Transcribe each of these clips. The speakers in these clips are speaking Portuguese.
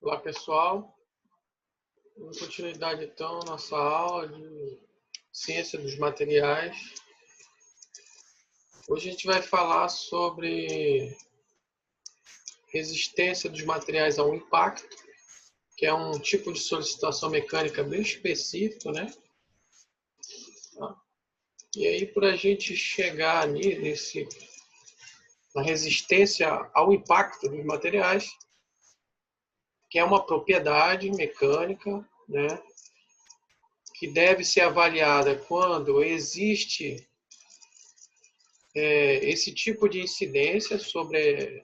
Olá, pessoal. Dando continuidade, então, à nossa aula de ciência dos materiais. Hoje a gente vai falar sobre resistência dos materiais ao impacto, que é um tipo de solicitação mecânica bem específico, né? E aí, para a gente chegar na resistência ao impacto dos materiais, que é uma propriedade mecânica, né? Que deve ser avaliada quando existe esse tipo de incidência sobre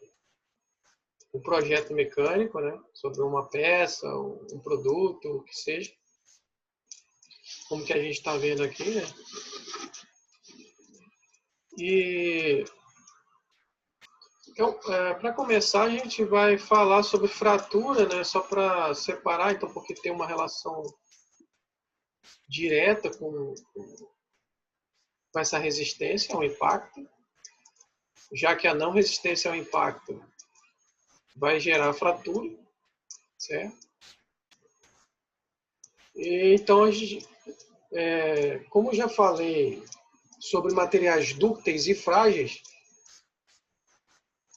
o projeto mecânico, né? Sobre uma peça, um produto, o que seja, como que a gente está vendo aqui, né? E então, para começar, a gente vai falar sobre fratura, né? Só para separar, então, porque tem uma relação direta com essa resistência ao impacto, já que a não resistência ao impacto vai gerar fratura, certo? E, então, como eu já falei sobre materiais dúcteis e frágeis,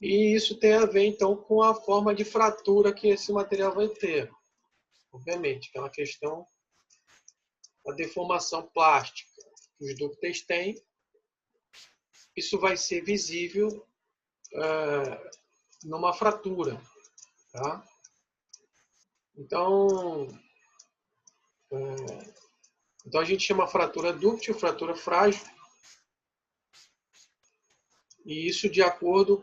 e isso tem a ver, então, com a forma de fratura que esse material vai ter. Obviamente, aquela questão da deformação plástica que os dúcteis têm, isso vai ser visível numa fratura. Tá? Então, a gente chama fratura dúctil, fratura frágil, e isso de acordo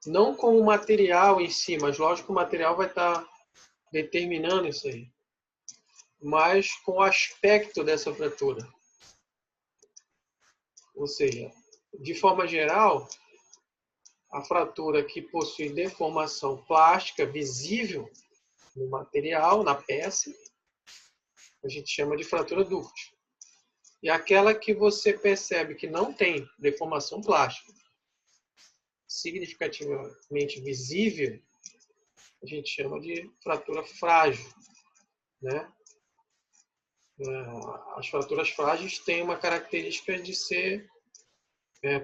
não com o material em si, mas lógico que o material vai estar determinando isso aí, mas com o aspecto dessa fratura. Ou seja, de forma geral, a fratura que possui deformação plástica visível no material, na peça, a gente chama de fratura dúctil. E aquela que você percebe que não tem deformação plástica significativamente visível, a gente chama de fratura frágil, né? As fraturas frágeis têm uma característica de ser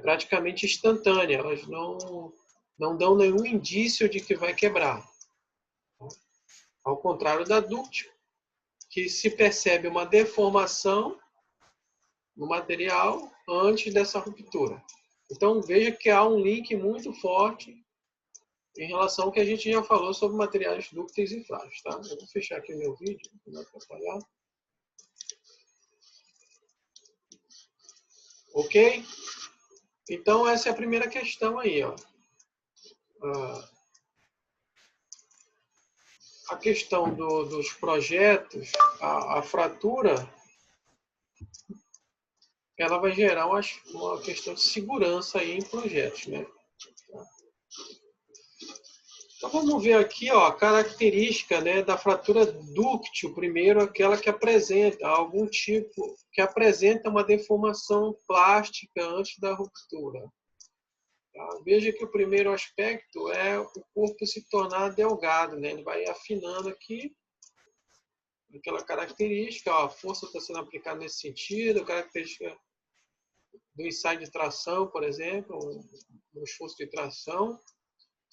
praticamente instantânea, elas não dão nenhum indício de que vai quebrar. Ao contrário da dúctil, que se percebe uma deformação no material antes dessa ruptura. Então veja que há um link muito forte em relação ao que a gente já falou sobre materiais dúcteis e frágeis. Tá? Eu vou fechar aqui o meu vídeo, para não atrapalhar. Ok? Então essa é a primeira questão aí. Ó. A questão dos projetos, a fratura, ela vai gerar uma questão de segurança aí em projetos, né? Então vamos ver aqui, ó, a característica, né, da fratura dúctil, primeiro aquela que apresenta algum tipo, que apresenta uma deformação plástica antes da ruptura. Tá? Veja que o primeiro aspecto é o corpo se tornar delgado, né? Ele vai afinando aqui, aquela característica, ó, a força está sendo aplicada nesse sentido, a característica do ensaio de tração, por exemplo, um esforço de tração,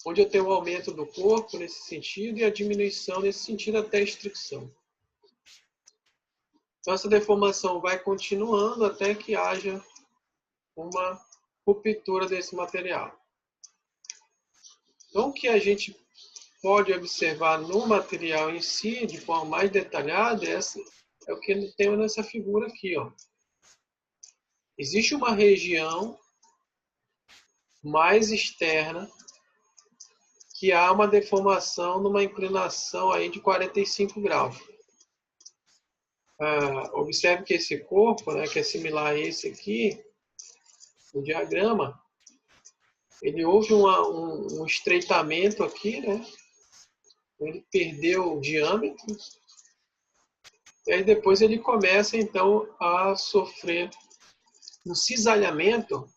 onde eu tenho o aumento do corpo nesse sentido e a diminuição nesse sentido até a estricção. Então, essa deformação vai continuando até que haja uma ruptura desse material. Então, o que a gente pode observar no material em si, de forma mais detalhada, é o que temos nessa figura aqui. Ó. Existe uma região mais externa que há uma deformação numa inclinação aí de 45 graus. Observe que esse corpo, né, que é similar a esse aqui, o diagrama, ele houve um estreitamento aqui, né? Ele perdeu o diâmetro, e aí depois ele começa, então, a sofrer um cisalhamento,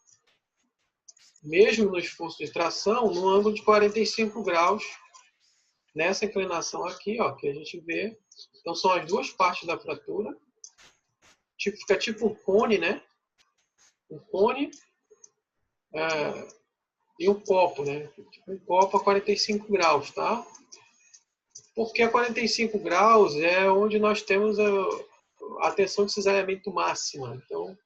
mesmo no esforço de tração, no ângulo de 45 graus, nessa inclinação aqui, ó, que a gente vê. Então, são as duas partes da fratura. Fica tipo um cone, né? Um cone e um copo, né? Tipo um copo a 45 graus, tá? Porque a 45 graus é onde nós temos a tensão de cisalhamento máxima. Então,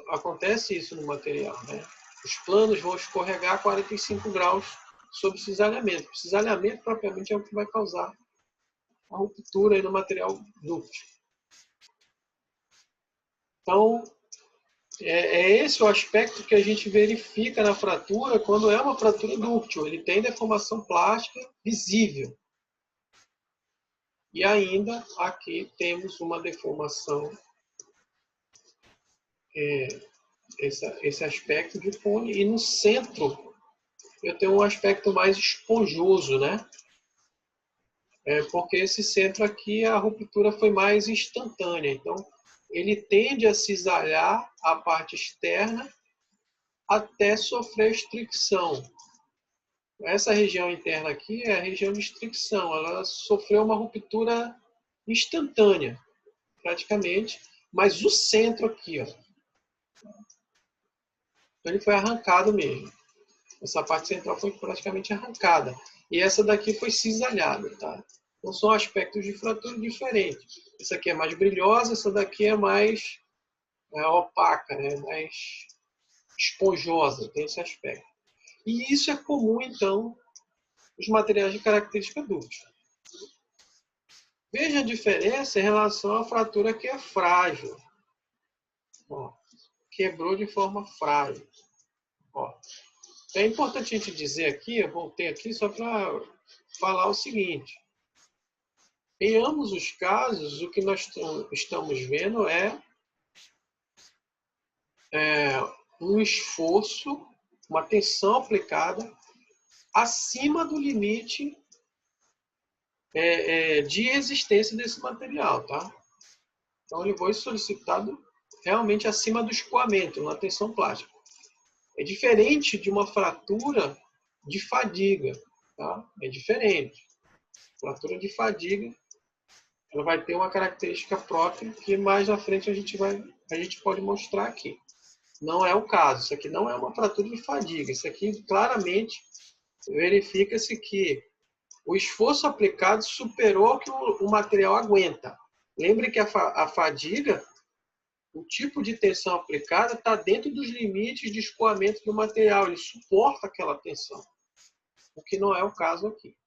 acontece isso no material, né? Os planos vão escorregar a 45 graus sob cisalhamento. O cisalhamento, propriamente, é o que vai causar a ruptura aí no material dúctil. Então, é esse o aspecto que a gente verifica na fratura quando é uma fratura dúctil. Ele tem deformação plástica visível. E ainda aqui temos uma deformação, esse aspecto de cone. E no centro eu tenho um aspecto mais esponjoso, né? Porque esse centro aqui a ruptura foi mais instantânea. Então, ele tende a cisalhar a parte externa até sofrer estricção. Essa região interna aqui é a região de estricção. Ela sofreu uma ruptura instantânea, praticamente, mas o centro aqui, ó, ele foi arrancado mesmo. Essa parte central foi praticamente arrancada. E essa daqui foi cisalhada, tá? Então são aspectos de fratura diferentes. Essa aqui é mais brilhosa, essa daqui é mais opaca, né? Mais esponjosa, tem esse aspecto. E isso é comum, então, nos materiais de característica dúctil. Veja a diferença em relação à fratura que é frágil. Ó, quebrou de forma frágil. Ó. É importante a gente dizer aqui, eu voltei aqui só para falar o seguinte. Em ambos os casos, o que nós estamos vendo é um esforço, uma tensão aplicada acima do limite de resistência desse material, tá? Então, ele foi solicitado realmente acima do escoamento, na tensão plástica. É diferente de uma fratura de fadiga, tá? É diferente. Fratura de fadiga, ela vai ter uma característica própria que mais na frente a gente pode mostrar aqui. Não é o caso. Isso aqui não é uma fratura de fadiga. Isso aqui claramente verifica-se que o esforço aplicado superou o que o material aguenta. Lembre que a fadiga, o tipo de tensão aplicada está dentro dos limites de escoamento do material. Ele suporta aquela tensão. O que não é o caso aqui.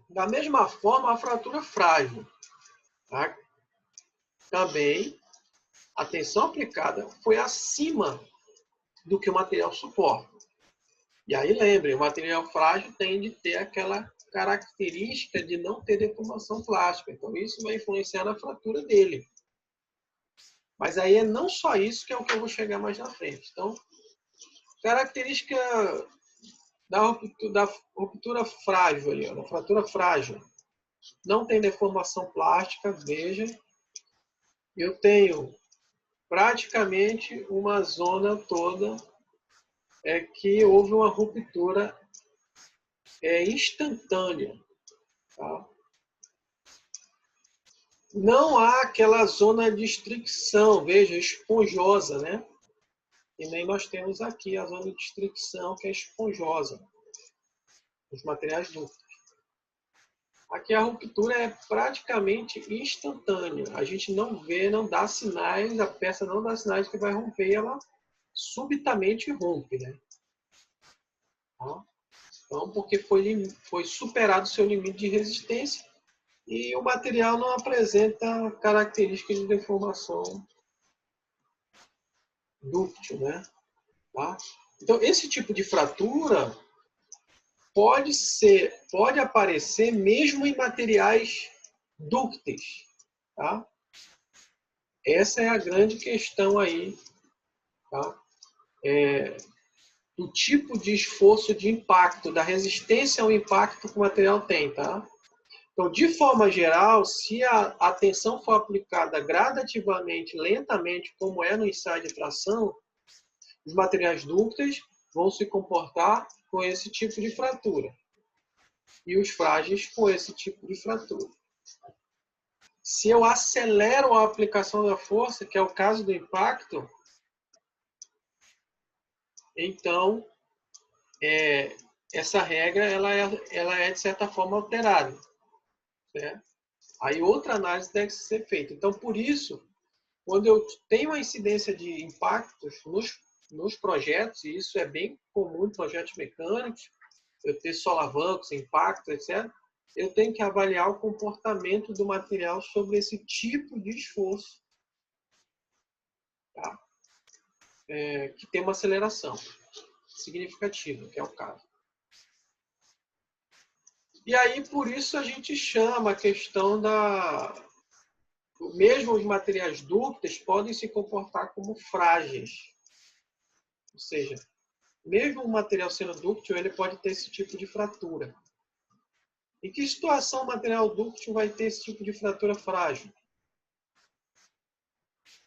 Da mesma forma, a fratura frágil. Tá? Também, a tensão aplicada foi acima do que o material suporta. E aí, lembre, o material frágil tende a ter aquela característica de não ter deformação plástica. Então, isso vai influenciar na fratura dele. Mas aí é não só isso que é o que eu vou chegar mais na frente. Então, característica da ruptura frágil ali, ó, da fratura frágil. Não tem deformação plástica, veja. Eu tenho praticamente uma zona toda que houve uma ruptura instantânea. Tá? Não há aquela zona de estricção, veja, esponjosa, né? E nem nós temos aqui a zona de estricção, que é esponjosa, os materiais dúcteis. Aqui a ruptura é praticamente instantânea. A gente não vê, não dá sinais, a peça não dá sinais que vai romper, ela subitamente rompe, né? Então, porque foi superado o seu limite de resistência e o material não apresenta características de deformação dúctil, né? Tá? Então, esse tipo de fratura pode aparecer mesmo em materiais dúcteis, tá? Essa é a grande questão aí, tá? Do tipo de esforço de impacto, da resistência ao impacto que o material tem, tá? Então, de forma geral, se a tensão for aplicada gradativamente, lentamente, como é no ensaio de tração, Os materiais dúcteis vão se comportar com esse tipo de fratura. E os frágeis com esse tipo de fratura. Se eu acelero a aplicação da força, que é o caso do impacto, então essa regra ela é de certa forma alterada. Certo? Aí outra análise deve ser feita. Então, por isso, quando eu tenho a incidência de impactos nos projetos, e isso é bem comum em projetos mecânicos, eu ter solavancos, impactos, etc., eu tenho que avaliar o comportamento do material sobre esse tipo de esforço, tá? Que tem uma aceleração significativa, que é o caso. E aí, por isso, a gente chama a questão da... Mesmo os materiais dúcteis podem se comportar como frágeis. Ou seja, mesmo o material sendo dúctil, ele pode ter esse tipo de fratura. Em que situação o material dúctil vai ter esse tipo de fratura frágil?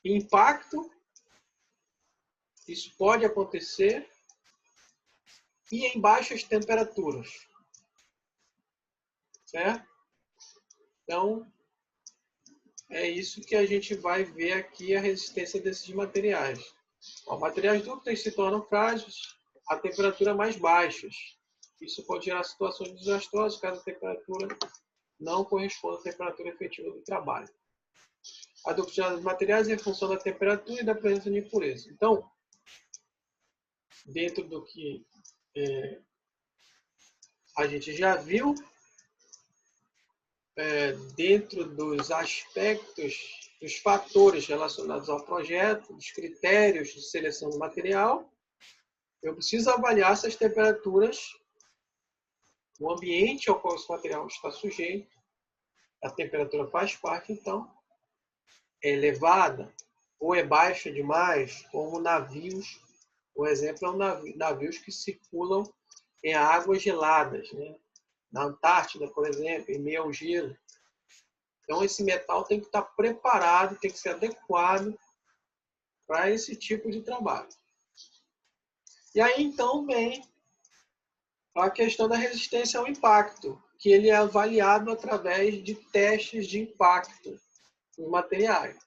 Em impacto, isso pode acontecer, e em baixas temperaturas. Certo? Então, é isso que a gente vai ver aqui, a resistência desses materiais. Os materiais dúcteis se tornam frágeis a temperaturas mais baixas. Isso pode gerar situações desastrosas caso a temperatura não corresponda à temperatura efetiva do trabalho. A ductilidade dos materiais é em função da temperatura e da presença de impureza. Então, dentro do que a gente já viu, dentro dos aspectos, dos fatores relacionados ao projeto, dos critérios de seleção do material, eu preciso avaliar essas temperaturas, o ambiente ao qual esse material está sujeito, a temperatura faz parte, então, é elevada ou é baixa demais, como navios. O exemplo é navios que circulam em águas geladas, né? Na Antártida, por exemplo, em meio ao gelo. Então, esse metal tem que estar preparado, tem que ser adequado para esse tipo de trabalho. E aí, então, vem a questão da resistência ao impacto, que ele é avaliado através de testes de impacto nos materiais.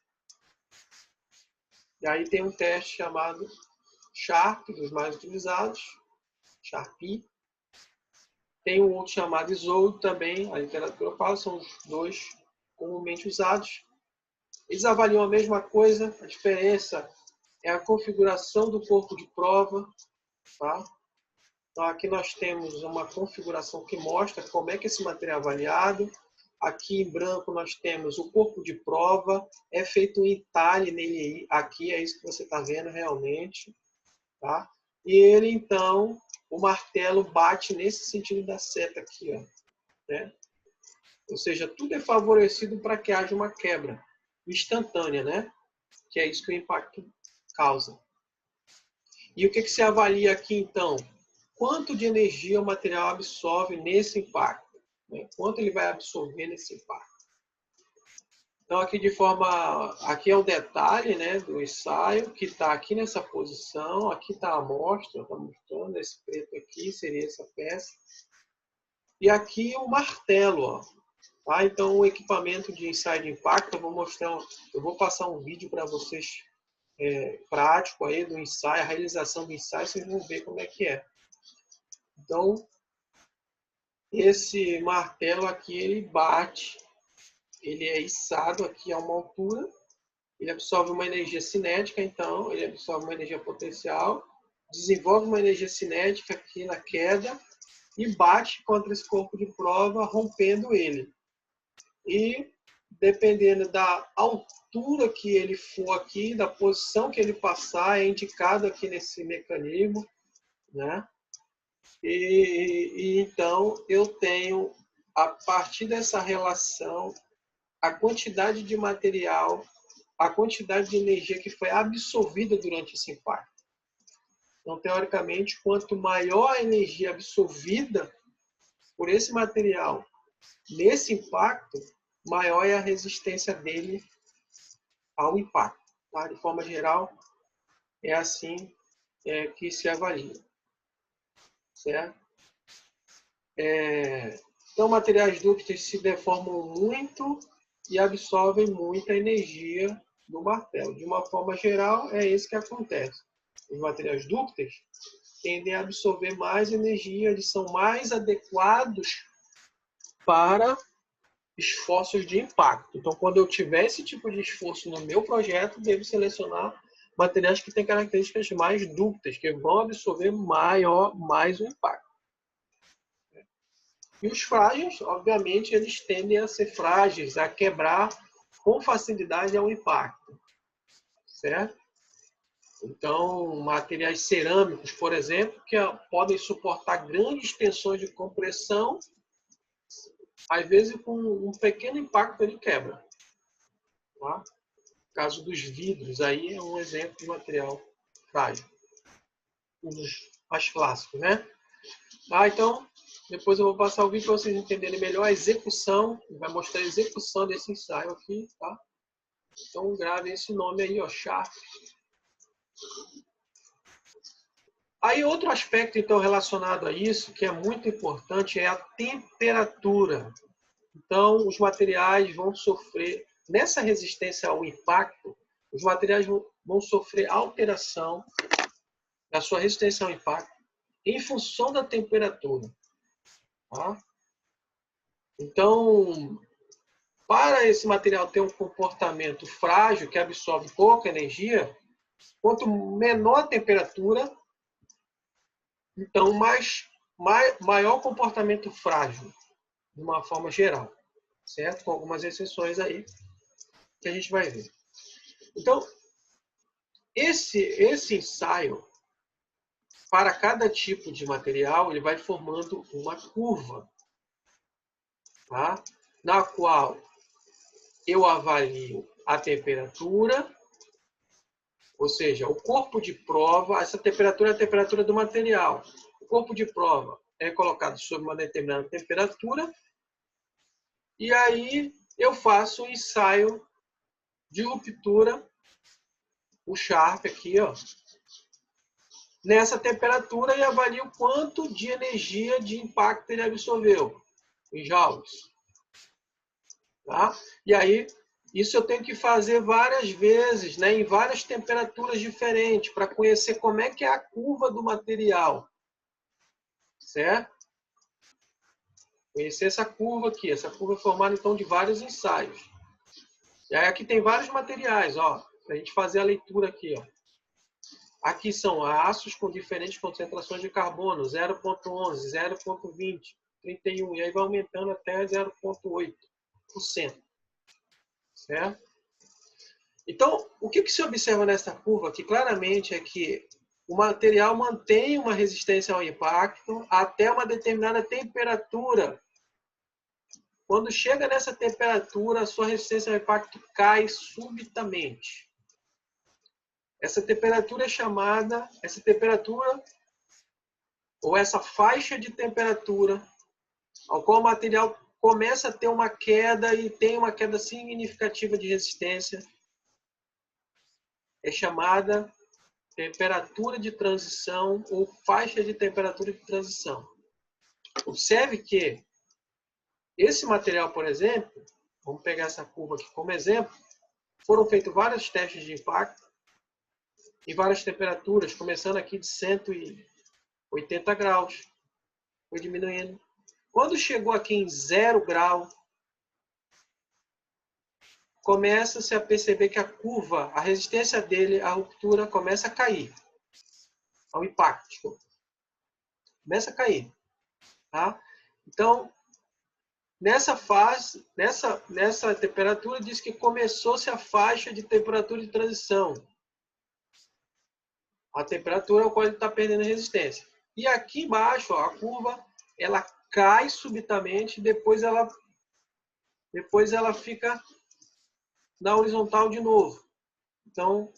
E aí tem um teste chamado SHARP, dos mais utilizados, SHARP. Tem um outro chamado ISO também, a literatura fala, são os dois comumente usados. Eles avaliam a mesma coisa, a diferença é a configuração do corpo de prova. Tá? Então, aqui nós temos uma configuração que mostra como é que esse material é avaliado. Aqui em branco nós temos o corpo de prova, é feito um entalhe nele aqui, é isso que você está vendo realmente. Tá? E ele, então, o martelo bate nesse sentido da seta aqui. Ó, né? Ou seja, tudo é favorecido para que haja uma quebra instantânea, né? Que é isso que o impacto causa. E o que se avalia aqui, então? Quanto de energia o material absorve nesse impacto? Né? Quanto ele vai absorver nesse impacto? Então, aqui é o detalhe, né, do ensaio, que está aqui nessa posição. Aqui está a amostra, está mostrando esse preto aqui, seria essa peça. E aqui o martelo, ó. Tá? Então, o equipamento de ensaio de impacto, eu vou passar um vídeo para vocês prático aí do ensaio, a realização do ensaio, vocês vão ver como é que é. Então, esse martelo aqui, ele bate, ele é içado aqui a uma altura, ele absorve uma energia cinética, então, ele absorve uma energia potencial, desenvolve uma energia cinética aqui na queda e bate contra esse corpo de prova, rompendo ele. E, dependendo da altura que ele for aqui, da posição que ele passar, é indicado aqui nesse mecanismo, né? E então eu tenho, a partir dessa relação, a quantidade de material, a quantidade de energia que foi absorvida durante esse impacto. Então, teoricamente, quanto maior a energia absorvida por esse material nesse impacto, maior é a resistência dele ao impacto. Tá? De forma geral, é assim que se avalia, certo? Então, materiais dúcteis se deformam muito e absorvem muita energia do martelo. De uma forma geral, é isso que acontece. Os materiais dúcteis tendem a absorver mais energia, eles são mais adequados para esforços de impacto. Então, quando eu tiver esse tipo de esforço no meu projeto, devo selecionar materiais que têm características mais dúcteis, que vão absorver mais o impacto. E os frágeis, obviamente, eles tendem a ser frágeis, a quebrar com facilidade ao impacto, certo? Então, materiais cerâmicos, por exemplo, que podem suportar grandes tensões de compressão, às vezes com um pequeno impacto ele quebra. Tá? O caso dos vidros aí é um exemplo de material frágil, um dos mais clássicos, né? Então, depois eu vou passar o vídeo para vocês entenderem melhor a execução, vai mostrar a execução desse ensaio aqui, tá? Então, grave esse nome aí, ó, Sharp. Aí, outro aspecto, então, relacionado a isso, que é muito importante, é a temperatura. Então, os materiais vão sofrer, nessa resistência ao impacto, os materiais vão sofrer alteração da sua resistência ao impacto em função da temperatura. Tá? Então, para esse material ter um comportamento frágil, que absorve pouca energia, quanto menor a temperatura, então maior comportamento frágil, de uma forma geral, certo? Com algumas exceções aí que a gente vai ver. Então, esse ensaio, para cada tipo de material, ele vai formando uma curva, tá? Na qual eu avalio a temperatura, ou seja, o corpo de prova, essa temperatura é a temperatura do material. O corpo de prova é colocado sob uma determinada temperatura e aí eu faço um ensaio de ruptura, o Sharp aqui, ó, nessa temperatura e avalio quanto de energia de impacto ele absorveu em joules. Tá? E aí, isso eu tenho que fazer várias vezes, né, em várias temperaturas diferentes, para conhecer como é que é a curva do material. Certo? Conhecer essa curva aqui. Essa curva é formada, então, de vários ensaios. E aí aqui tem vários materiais, ó, para a gente fazer a leitura aqui. Ó. Aqui são aços com diferentes concentrações de carbono, 0,11, 0,20, 31, e aí vai aumentando até 0,8%. Certo? Então, o que se observa nessa curva aqui claramente é que o material mantém uma resistência ao impacto até uma determinada temperatura. Quando chega nessa temperatura, a sua resistência ao impacto cai subitamente. Essa temperatura é chamada, ou essa faixa de temperatura, ao qual o material começa a ter uma queda e tem uma queda significativa de resistência, é chamada temperatura de transição ou faixa de temperatura de transição. Observe que esse material, por exemplo, vamos pegar essa curva aqui como exemplo, foram feitos vários testes de impacto em várias temperaturas, começando aqui de 180 graus, foi diminuindo. Quando chegou aqui em 0 grau, começa-se a perceber que a curva, a resistência dele à ruptura começa a cair, ao impacto. Começa a cair. Tá? Então, nessa fase, nessa temperatura, diz que começou-se a faixa de temperatura de transição. A temperatura ao qual ele está perdendo resistência. E aqui embaixo, ó, a curva, ela cai subitamente, depois ela fica na horizontal de novo. Então,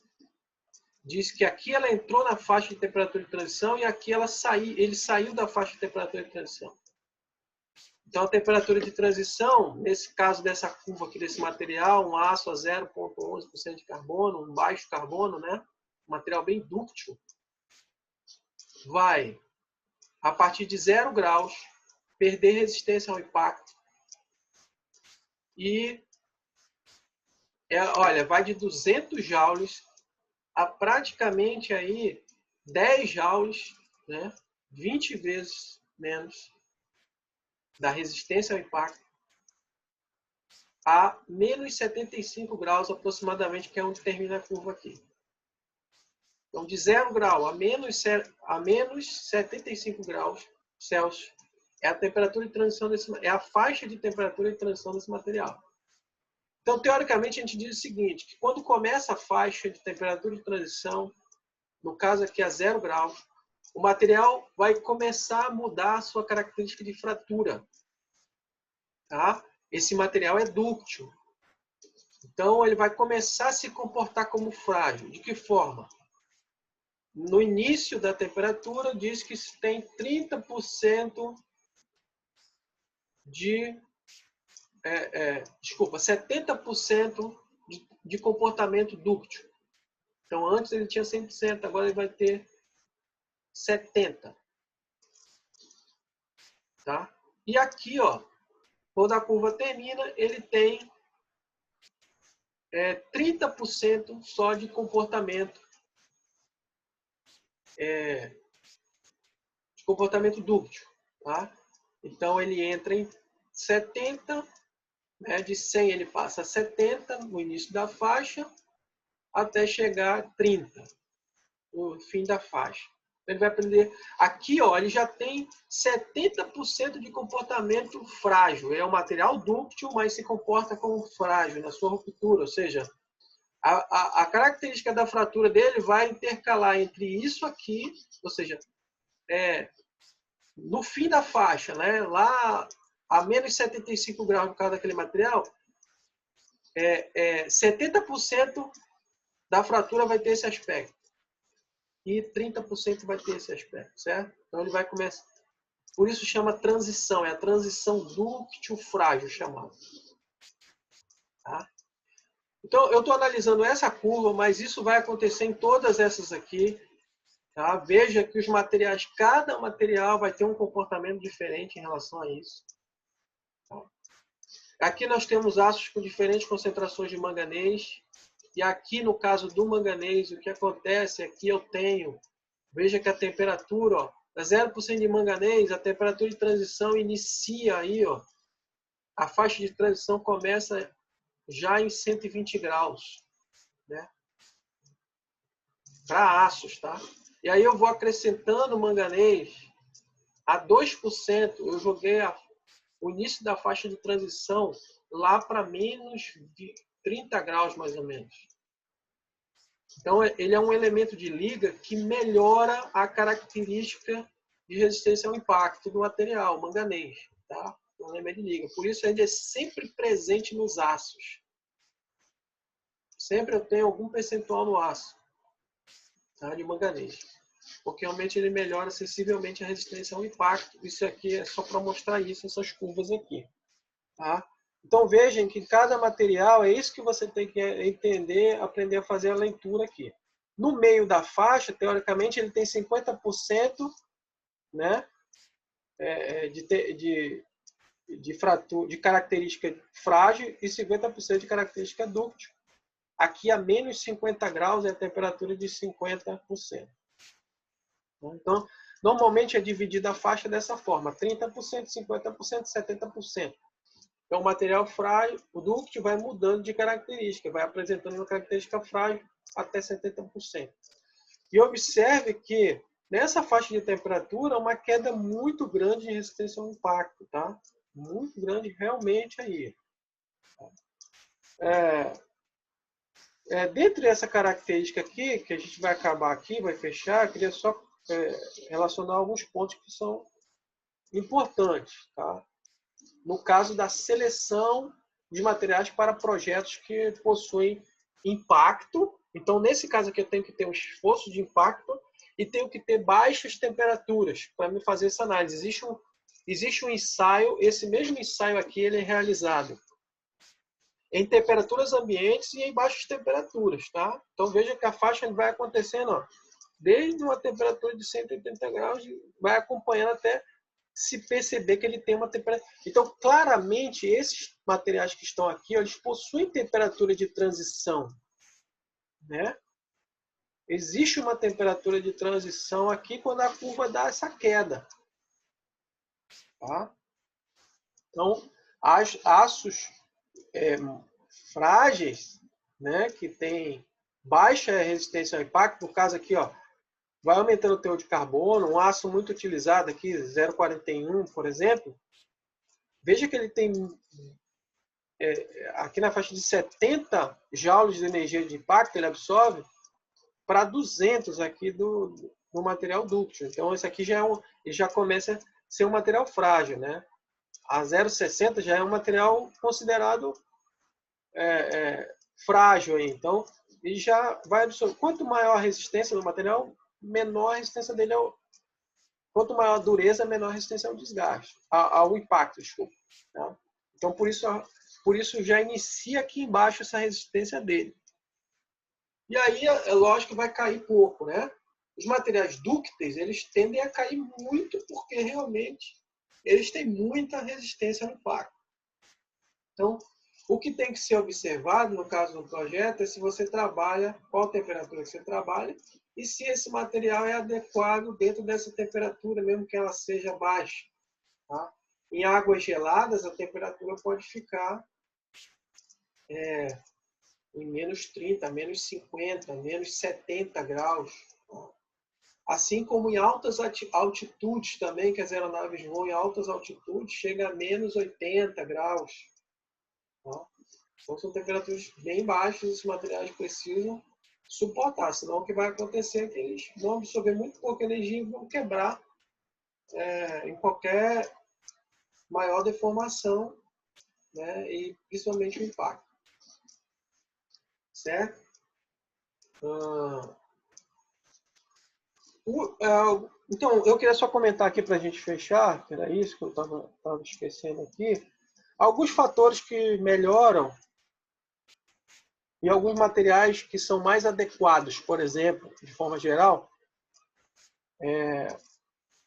diz que aqui ela entrou na faixa de temperatura de transição e aqui ele saiu da faixa de temperatura de transição. Então, a temperatura de transição, nesse caso dessa curva aqui desse material, um aço a 0,11% de carbono, um baixo carbono, né? Um material bem dúctil. vai, a partir de 0 graus, perder resistência ao impacto e, olha, vai de 200 joules a praticamente aí 10 joules, né? 20 vezes menos da resistência ao impacto, a menos 75 graus aproximadamente, que é onde termina a curva aqui. Então, de 0 grau a menos 75 graus Celsius é a temperatura de transição é a faixa de temperatura de transição desse material. Então, teoricamente, a gente diz o seguinte, que quando começa a faixa de temperatura de transição, no caso aqui a 0 graus, o material vai começar a mudar a sua característica de fratura. Tá? Esse material é dúctil. Então, ele vai começar a se comportar como frágil. De que forma? No início da temperatura, diz que tem 30% de... 70% de comportamento dúctil. Então, antes ele tinha 100%, agora ele vai ter 70%. Tá? E aqui, ó, quando a curva termina, ele tem 30% só de comportamento dúctil. Tá? Então, ele entra em 70%, né? De 100 ele passa a 70 no início da faixa, até chegar a 30 no fim da faixa. Ele vai aprender. Aqui, ó, ele já tem 70% de comportamento frágil. É um material dúctil, mas se comporta como frágil na sua ruptura. Ou seja, a característica da fratura dele vai intercalar entre isso aqui, ou seja, no fim da faixa, né, lá a menos 75 graus por causa daquele material, 70% da fratura vai ter esse aspecto. E 30% vai ter esse aspecto, certo? Então ele vai começar. Por isso chama transição, é a transição dúctil frágil chamada. Tá? Então eu estou analisando essa curva, mas isso vai acontecer em todas essas aqui. Tá? Veja que os materiais, cada material vai ter um comportamento diferente em relação a isso. Tá? Aqui nós temos aços com diferentes concentrações de manganês. E aqui no caso do manganês, o que acontece aqui eu tenho, veja que a temperatura, ó, a 0% de manganês, a temperatura de transição inicia aí, ó, a faixa de transição começa já em 120 graus, né? Para aços, tá? E aí eu vou acrescentando manganês a 2%, eu joguei o início da faixa de transição lá para menos de 30 graus, mais ou menos. Então, ele é um elemento de liga que melhora a característica de resistência ao impacto do material, o manganês. Tá? É um elemento de liga. Por isso, ele é sempre presente nos aços. Sempre eu tenho algum percentual no aço, tá? De manganês. Porque realmente ele melhora sensivelmente a resistência ao impacto. Isso aqui é só para mostrar isso, essas curvas aqui. Tá? Então, vejam que cada material, é isso que você tem que entender, aprender a fazer a leitura aqui. No meio da faixa, teoricamente, ele tem 50%, né, de característica frágil e 50% de característica dúctil. Aqui, a menos 50 graus, é a temperatura de 50%. Então, normalmente é dividida a faixa dessa forma, 30%, 50%, 70%. Então, o material frágil, o dúctil vai mudando de característica, vai apresentando uma característica frágil até 70%. E observe que nessa faixa de temperatura, uma queda muito grande de resistência ao impacto, tá? Muito grande realmente aí. Dentro dessa característica aqui, que a gente vai acabar aqui, vai fechar, eu queria só relacionar alguns pontos que são importantes, tá? No caso da seleção de materiais para projetos que possuem impacto. Então, nesse caso aqui, eu tenho que ter um esforço de impacto e tenho que ter baixas temperaturas para me fazer essa análise. Existe um ensaio, esse mesmo ensaio aqui ele é realizado em temperaturas ambientes e em baixas temperaturas. Tá? Então, veja que a faixa vai acontecendo, ó, desde uma temperatura de 180 graus, vai acompanhando até se perceber que ele tem uma temperatura. Então, claramente, esses materiais que estão aqui, eles possuem temperatura de transição, né? Existe uma temperatura de transição aqui quando a curva dá essa queda. Tá? Então, aços frágeis, né, que tem baixa resistência ao impacto, no caso aqui, ó, vai aumentando o teor de carbono, um aço muito utilizado aqui, 0,41, por exemplo, veja que ele tem aqui na faixa de 70 joules de energia de impacto, ele absorve para 200 aqui do material dúctil. Então, esse aqui já começa a ser um material frágil, né? A 0,60 já é um material considerado frágil. Aí. Então, ele já vai absorver. Quanto maior a resistência do material, menor a resistência dele quanto maior a dureza, menor a resistência ao desgaste, ao impacto, desculpa. Tá? Então, por isso já inicia aqui embaixo essa resistência dele. E aí, é lógico que vai cair pouco, né? Os materiais dúcteis, eles tendem a cair muito porque realmente eles têm muita resistência ao impacto. Então, o que tem que ser observado no caso do projeto é se você trabalha, qual temperatura que você trabalha e se esse material é adequado dentro dessa temperatura, mesmo que ela seja baixa. Tá? Em águas geladas, a temperatura pode ficar em menos 30, menos 50, menos 70 graus. Assim como em altas altitudes também, que as aeronaves voam em altas altitudes, chega a menos 80 graus. Então são temperaturas bem baixas, esses materiais precisam suportar, senão o que vai acontecer é que eles vão absorver muito pouca energia e vão quebrar em qualquer maior deformação, né, e principalmente o impacto. Certo? Então, eu queria só comentar aqui para a gente fechar, que era isso que eu estava esquecendo aqui, alguns fatores que melhoram e alguns materiais que são mais adequados, por exemplo, de forma geral,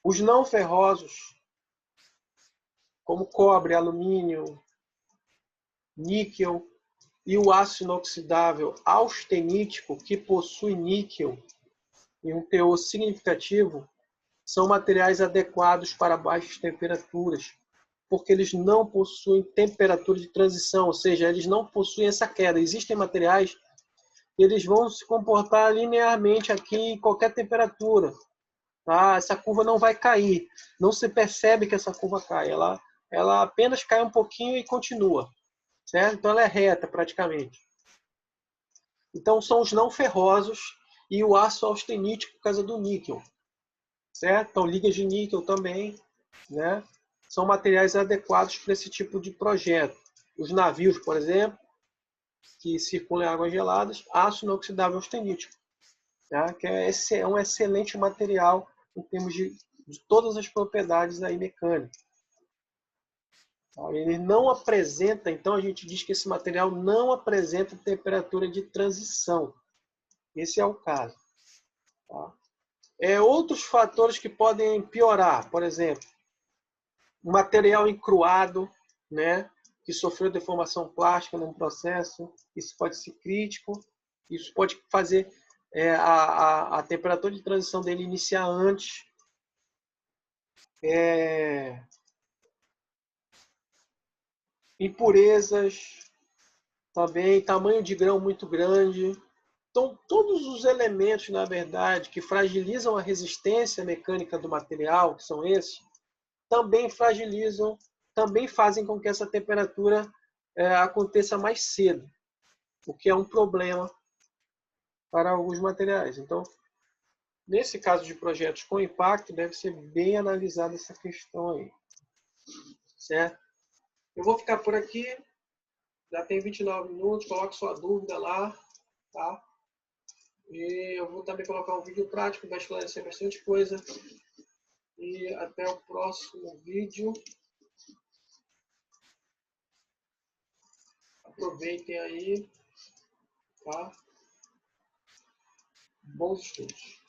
os não ferrosos, como cobre, alumínio, níquel, e o aço inoxidável austenítico, que possui níquel em um teor significativo, são materiais adequados para baixas temperaturas, porque eles não possuem temperatura de transição, ou seja, eles não possuem essa queda. Existem materiais que eles vão se comportar linearmente aqui em qualquer temperatura. Tá? Essa curva não vai cair. Não se percebe que essa curva cai. Ela apenas cai um pouquinho e continua. Certo? Então ela é reta praticamente. Então são os não ferrosos e o aço austenítico por causa do níquel. Certo? Então ligas de níquel também, né? São materiais adequados para esse tipo de projeto. Os navios, por exemplo, que circulam em águas geladas, aço inoxidável austenítico, tá? Que é um excelente material em termos de todas as propriedades aí mecânicas. Ele não apresenta, então a gente diz que esse material não apresenta temperatura de transição. Esse é o caso. Tá? Outros fatores que podem piorar, por exemplo, o material encruado, né, que sofreu deformação plástica num processo, isso pode ser crítico, isso pode fazer a temperatura de transição dele iniciar antes. Impurezas também, tamanho de grão muito grande. Então, todos os elementos, na verdade, que fragilizam a resistência mecânica do material, que são esses, também fragilizam, também fazem com que essa temperatura aconteça mais cedo, o que é um problema para alguns materiais. Então, nesse caso de projetos com impacto, deve ser bem analisada essa questão aí. Certo? Eu vou ficar por aqui. Já tem 29 minutos. Coloque sua dúvida lá. Tá? E eu vou também colocar um vídeo prático, vai esclarecer bastante coisa. E até o próximo vídeo. Aproveitem aí. Tá? Bons estudos.